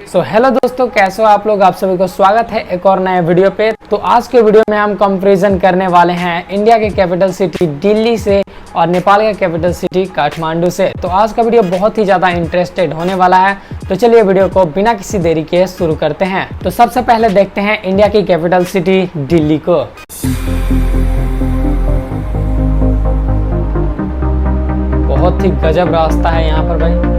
So hello दोस्तों, कैसे हो आप लोग। आप सभी को स्वागत है एक और नए वीडियो पे। तो आज के वीडियो में हम कंपैरिजन करने वाले हैं इंडिया के कैपिटल सिटी दिल्ली से और नेपाल का कैपिटल सिटी काठमांडू से। तो आज का वीडियो बहुत ही ज़्यादा इंटरेस्टेड होने वाला है। तो चलिए वीडियो को बिना किसी देरी के शुरू करते हैं। तो सबसे पहले देखते हैं इंडिया की कैपिटल सिटी दिल्ली को। बहुत ही गजब रास्ता है यहाँ पर भाई।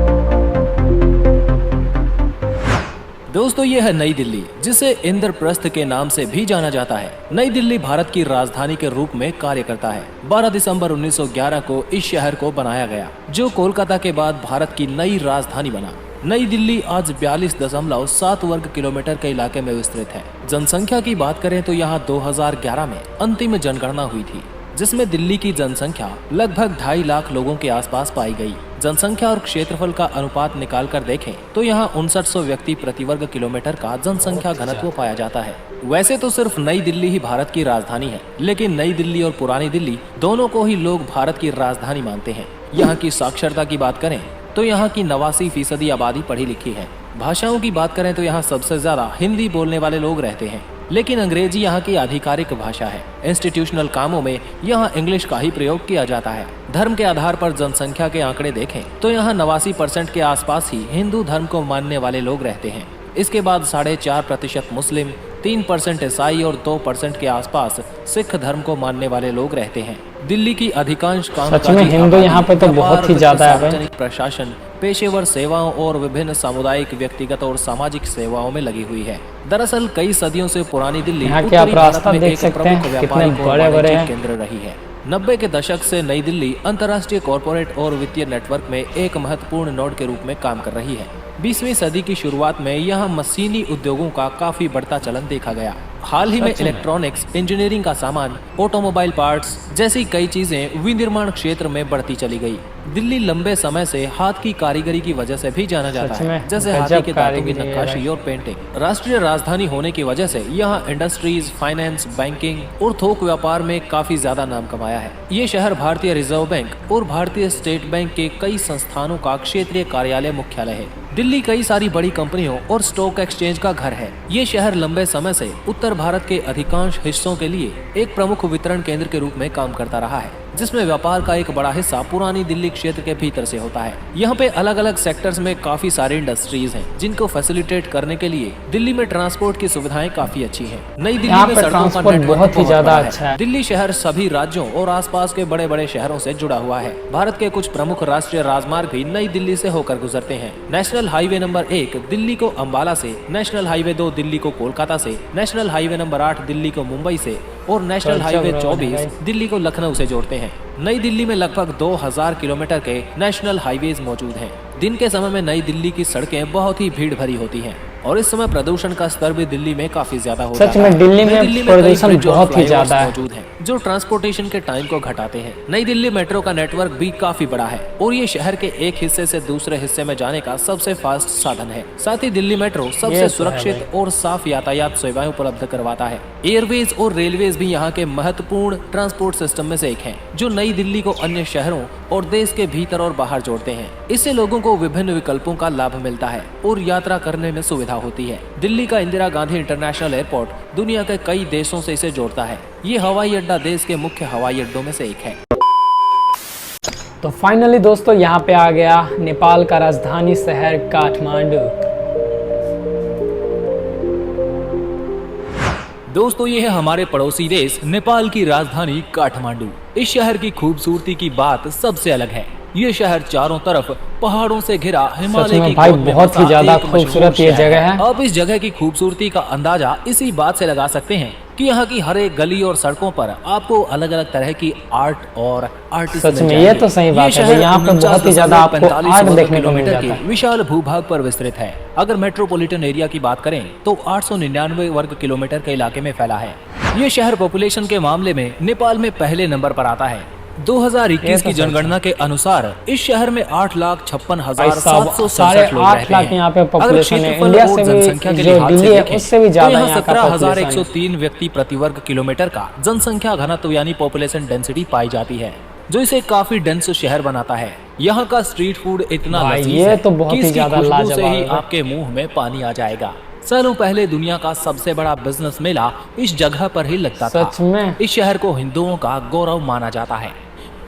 दोस्तों, ये है नई दिल्ली, जिसे इंद्रप्रस्थ के नाम से भी जाना जाता है। नई दिल्ली भारत की राजधानी के रूप में कार्य करता है। 12 दिसंबर 1911 को इस शहर को बनाया गया, जो कोलकाता के बाद भारत की नई राजधानी बना। नई दिल्ली आज 42.7 वर्ग किलोमीटर के इलाके में विस्तृत है। जनसंख्या की बात करें तो यहाँ 2011 में अंतिम जनगणना हुई थी, जिसमें दिल्ली की जनसंख्या लगभग 2.5 लाख लोगों के आसपास पाई गई। जनसंख्या और क्षेत्रफल का अनुपात निकाल कर देखें तो यहाँ 5900 व्यक्ति प्रति वर्ग किलोमीटर का जनसंख्या घनत्व पाया जाता है। वैसे तो सिर्फ नई दिल्ली ही भारत की राजधानी है, लेकिन नई दिल्ली और पुरानी दिल्ली दोनों को ही लोग भारत की राजधानी मानते हैं। यहाँ की साक्षरता की बात करें तो यहाँ की 89% आबादी पढ़ी लिखी है। भाषाओं की बात करें तो यहाँ सबसे ज्यादा हिंदी बोलने वाले लोग रहते हैं, लेकिन अंग्रेजी यहाँ की आधिकारिक भाषा है। इंस्टीट्यूशनल कामों में यहाँ इंग्लिश का ही प्रयोग किया जाता है। धर्म के आधार पर जनसंख्या के आंकड़े देखें तो यहाँ 89% के आसपास ही हिंदू धर्म को मानने वाले लोग रहते हैं। इसके बाद 4.5% मुस्लिम, 3% ईसाई और 2% के आसपास सिख धर्म को मानने वाले लोग रहते हैं। दिल्ली की अधिकांश कामकाजी हिंदू यहाँ पे तो बहुत ही ज्यादा है। सार्वजनिक प्रशासन, पेशेवर सेवाओं और विभिन्न सामुदायिक, व्यक्तिगत और सामाजिक सेवाओं में लगी हुई है। दरअसल कई सदियों से पुरानी दिल्ली उत्तरी भारत में एक प्रमुख व्यापारिक और वाणिज्यिक केंद्र रही है। 90 के दशक से नई दिल्ली अंतर्राष्ट्रीय कॉरपोरेट और वित्तीय नेटवर्क में एक महत्वपूर्ण नोड के रूप में काम कर रही है। 20वीं सदी की शुरुआत में यहाँ मशीनी उद्योगों का काफी बढ़ता चलन देखा गया। हाल ही में इलेक्ट्रॉनिक्स, इंजीनियरिंग का सामान, ऑटोमोबाइल पार्ट्स जैसी कई चीजें विनिर्माण क्षेत्र में बढ़ती चली गई। दिल्ली लंबे समय से हाथ की कारीगरी की वजह से भी जाना जाता है, जैसे हाथी के दांतों की नक्काशी और पेंटिंग। राष्ट्रीय राजधानी होने की वजह से यहाँ इंडस्ट्रीज, फाइनेंस, बैंकिंग और थोक व्यापार में काफी ज्यादा नाम कमाया है। ये शहर भारतीय रिजर्व बैंक और भारतीय स्टेट बैंक के कई संस्थानों का क्षेत्रीय कार्यालय मुख्यालय है। दिल्ली कई सारी बड़ी कंपनियों और स्टॉक एक्सचेंज का घर है। ये शहर लंबे समय से उत्तर भारत के अधिकांश हिस्सों के लिए एक प्रमुख वितरण केंद्र के रूप में काम करता रहा है, जिसमें व्यापार का एक बड़ा हिस्सा पुरानी दिल्ली क्षेत्र के भीतर से होता है। यहाँ पे अलग अलग सेक्टर्स में काफी सारी इंडस्ट्रीज हैं, जिनको फैसिलिटेट करने के लिए दिल्ली में ट्रांसपोर्ट की सुविधाएं काफी अच्छी हैं। नई दिल्ली में सड़कों का नेटवर्क बहुत ही ज्यादा अच्छा है। दिल्ली शहर सभी राज्यों और आसपास के बड़े बड़े शहरों से जुड़ा हुआ है। भारत के कुछ प्रमुख राष्ट्रीय राजमार्ग भी नई दिल्ली से होकर गुजरते हैं। नेशनल हाईवे नंबर 1 दिल्ली को अम्बाला से, नेशनल हाईवे 2 दिल्ली को कोलकाता से, नेशनल हाईवे नंबर 8 दिल्ली को मुंबई से और नेशनल हाईवे 24 दिल्ली को लखनऊ से जोड़ते हैं। नई दिल्ली में लगभग 2000 किलोमीटर के नेशनल हाईवेज मौजूद हैं। दिन के समय में नई दिल्ली की सड़कें बहुत ही भीड़ भरी होती हैं और इस समय प्रदूषण का स्तर भी दिल्ली में काफी ज्यादा होता है। सच में दिल्ली में प्रदूषण बहुत ही ज्यादा मौजूद है, जो ट्रांसपोर्टेशन के टाइम को घटाते हैं। नई दिल्ली मेट्रो का नेटवर्क भी काफी बड़ा है और ये शहर के एक हिस्से से दूसरे हिस्से में जाने का सबसे फास्ट साधन है। साथ ही दिल्ली मेट्रो सबसे सुरक्षित और साफ यातायात सेवाएं उपलब्ध करवाता है। एयरवेज और रेलवेज भी यहाँ के महत्वपूर्ण ट्रांसपोर्ट सिस्टम में से एक है, जो नई दिल्ली को अन्य शहरों और देश के भीतर और बाहर जोड़ते हैं। इससे लोगों को विभिन्न विकल्पों का लाभ मिलता है और यात्रा करने में सुविधा होती है। दिल्ली का इंदिरा गांधी इंटरनेशनल एयरपोर्ट दुनिया के कई देशों से इसे जोड़ता है। ये हवाई अड्डा देश के मुख्य हवाई अड्डों में से एक है। तो फाइनली दोस्तों, यहाँ पे आ गया नेपाल का राजधानी शहर काठमांडू। दोस्तों, ये है हमारे पड़ोसी देश नेपाल की राजधानी काठमांडू। इस शहर की खूबसूरती की बात सबसे अलग है। ये शहर चारों तरफ पहाड़ों से घिरा हिमालय की भाई बहुत ही ज्यादा खूबसूरत ये जगह है। आप इस जगह की खूबसूरती का अंदाजा इसी बात से लगा सकते हैं कि यहाँ की हर एक गली और सड़कों पर आपको अलग अलग तरह की आर्ट और आर्टिस्ट सच में ये तो सही बात है। यहाँ पे बहुत ही ज्यादा आपको आर्ट देखने को मिल जाता है। विशाल भूभाग पर विस्तृत है। अगर मेट्रोपॉलिटन एरिया की बात करें तो 899 वर्ग किलोमीटर के इलाके में फैला है। ये शहर पॉपुलेशन के मामले में नेपाल में पहले नंबर पर आता है। 2021 की जनगणना के अनुसार इस शहर में 8,56,767 लोग रहते हैं। यहाँ पे पॉपुलेशन है। इंडिया से भी जो दिल्ली है उससे भी ज्यादा यहाँ 17,103 व्यक्ति प्रति वर्ग किलोमीटर का जनसंख्या घनत्व यानी पॉपुलेशन डेंसिटी पाई जाती है। जो इसे काफी डेंस शहर बनाता है। यहाँ का स्ट्रीट फूड इतना लजीज है तो बहुत कि ही इसकी ज्यादा खुशबू से लाजवाब ही है। आपके मुंह में पानी आ जाएगा। सालों पहले दुनिया का सबसे बड़ा बिजनेस मेला इस जगह पर ही लगता था। सच में इस शहर को हिंदुओं का गौरव माना जाता है।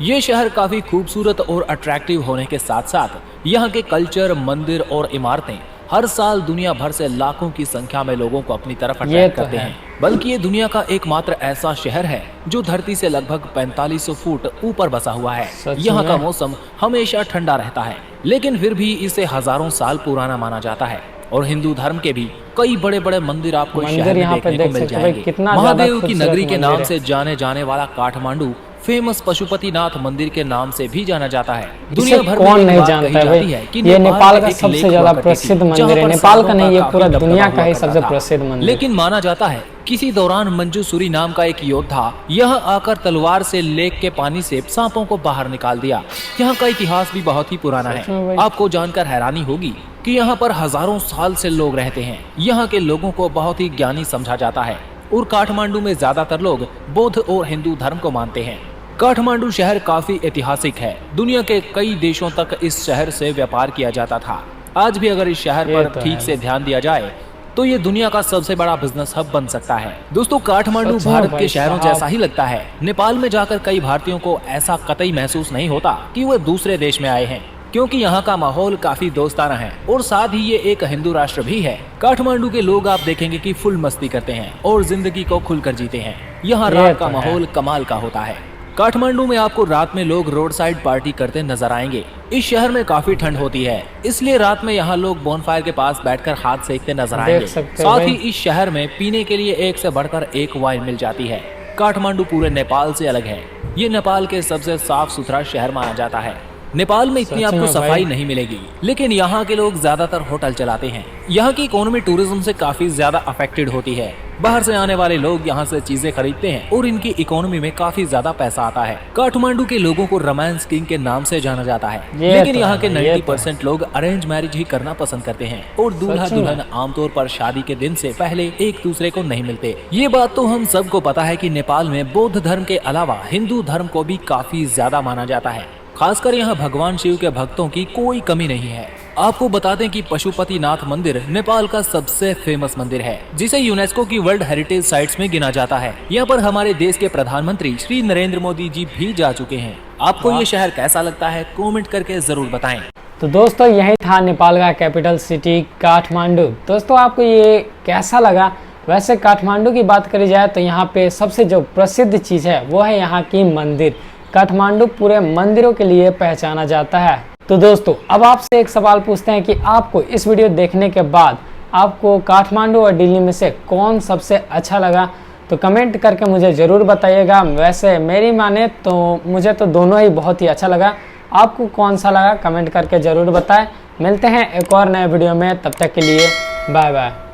ये शहर काफी खूबसूरत और अट्रैक्टिव होने के साथ साथ यहाँ के कल्चर, मंदिर और इमारतें हर साल दुनिया भर से लाखों की संख्या में लोगों को अपनी तरफ अट्रैक्ट करते हैं। बल्कि ये दुनिया का एकमात्र ऐसा शहर है जो धरती से लगभग 4500 फुट ऊपर बसा हुआ है। यहाँ का मौसम हमेशा ठंडा रहता है, लेकिन फिर भी इसे हजारों साल पुराना माना जाता है। और हिंदू धर्म के भी कई बड़े बड़े मंदिर आपको शहर में देखने को मिल जाएंगे। महादेव की नगरी के नाम से जाने जाने वाला काठमांडू फेमस पशुपतिनाथ मंदिर के नाम से भी जाना जाता है। दुनिया भर में कौन नहीं जानता है भाई, ये नेपाल का सबसे ज्यादा प्रसिद्ध मंदिर है। नेपाल का नहीं, ये पूरा दुनिया का ही सबसे प्रसिद्ध मंदिर। लेकिन माना जाता है किसी दौरान मंजूसुरी नाम का एक योद्धा यहाँ आकर तलवार से लेक के पानी से सांपों को बाहर निकाल दिया। यहाँ का इतिहास भी बहुत ही पुराना है। आपको जानकर हैरानी होगी कि यहाँ पर हजारों साल से लोग रहते हैं। यहाँ के लोगों को बहुत ही ज्ञानी समझा जाता है और काठमांडू में ज्यादातर लोग बौद्ध और हिंदू धर्म को मानते हैं। काठमांडू शहर काफी ऐतिहासिक है। दुनिया के कई देशों तक इस शहर से व्यापार किया जाता था। आज भी अगर इस शहर पर ठीक से ध्यान दिया जाए तो ये दुनिया का सबसे बड़ा बिजनेस हब बन सकता है। दोस्तों, काठमांडू भारत के शहरों जैसा ही लगता है। नेपाल में जाकर कई भारतीयों को ऐसा कतई महसूस नहीं होता कि वो दूसरे देश में आए हैं, क्योंकि यहाँ का माहौल काफी दोस्ताना है और साथ ही ये एक हिंदू राष्ट्र भी है। काठमांडू के लोग आप देखेंगे कि फुल मस्ती करते हैं और जिंदगी को खुलकर जीते हैं। यहाँ रात का माहौल कमाल का होता है। काठमांडू में आपको रात में लोग रोड साइड पार्टी करते नजर आएंगे। इस शहर में काफी ठंड होती है, इसलिए रात में यहाँ लोग बोनफायर के पास बैठकर हाथ सेकते नजर आएंगे। साथ ही इस शहर में पीने के लिए एक से बढ़कर एक वाइन मिल जाती है। काठमांडू पूरे नेपाल से अलग है। ये नेपाल के सबसे साफ सुथरा शहर माना जाता है। नेपाल में इतनी आपको सफाई नहीं मिलेगी, लेकिन यहाँ के लोग ज्यादातर होटल चलाते हैं। यहाँ की इकोनॉमी टूरिज्म से काफी ज्यादा अफेक्टेड होती है। बाहर से आने वाले लोग यहाँ से चीजें खरीदते हैं और इनकी इकोनॉमी में काफी ज्यादा पैसा आता है। काठमांडू के लोगों को रोमांस किंग के नाम से जाना जाता है, लेकिन यहाँ के 90% लोग अरेंज मैरिज ही करना पसंद करते हैं और दूल्हा दुल्हन आमतौर पर शादी के दिन से पहले एक दूसरे को नहीं मिलते। ये बात तो हम सबको पता है कि नेपाल में बौद्ध धर्म के अलावा हिंदू धर्म को भी काफी ज्यादा माना जाता है। खासकर यहाँ भगवान शिव के भक्तों की कोई कमी नहीं है। आपको बता दें कि पशुपतिनाथ मंदिर नेपाल का सबसे फेमस मंदिर है, जिसे यूनेस्को की वर्ल्ड हेरिटेज साइट्स में गिना जाता है। यहाँ पर हमारे देश के प्रधानमंत्री श्री नरेंद्र मोदी जी भी जा चुके हैं। आपको ये शहर कैसा लगता है, कमेंट करके जरूर बताएं। तो दोस्तों, यही था नेपाल का कैपिटल सिटी काठमांडू। दोस्तों, आपको ये कैसा लगा? वैसे काठमांडू की बात करी जाए तो यहाँ पे सबसे जो प्रसिद्ध चीज है वो है यहाँ की मंदिर। काठमांडू पूरे मंदिरों के लिए पहचाना जाता है। तो दोस्तों, अब आपसे एक सवाल पूछते हैं कि आपको इस वीडियो देखने के बाद आपको काठमांडू और दिल्ली में से कौन सबसे अच्छा लगा, तो कमेंट करके मुझे ज़रूर बताइएगा। वैसे मेरी माने तो मुझे तो दोनों ही बहुत ही अच्छा लगा। आपको कौन सा लगा कमेंट करके ज़रूर बताएं। मिलते हैं एक और नए वीडियो में, तब तक के लिए बाय बाय।